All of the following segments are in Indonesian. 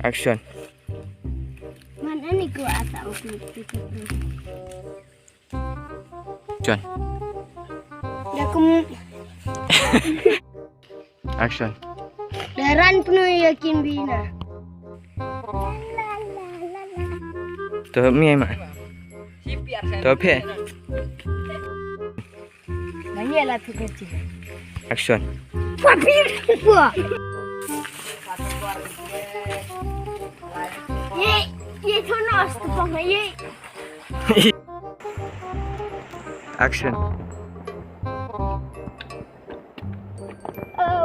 Action. Mana nih gua asal Action. Dah kamu Action. daran penuh yakin bina. Tuh mi mak. Tuh pe. Nanya lah tu kecil. Action. Papir gua. Ye tonos tu pokoknya ye. Action.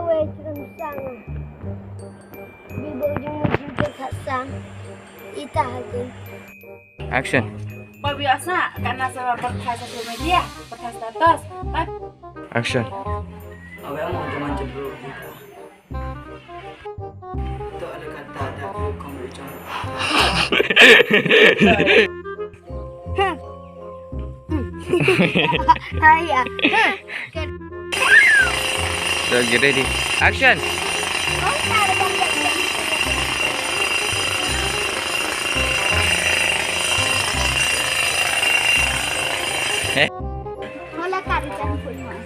Weh terusang. Bibo ujung-ujung kesasang. Ita hakin. Action. Biasa karena sama perkasa sosial media, perkasa status. Action. Awak mau cuma jeprow kita. Tak ada kata ada Rukom bicara. Ayah. So get ready. Action. Hola, cari campur mas.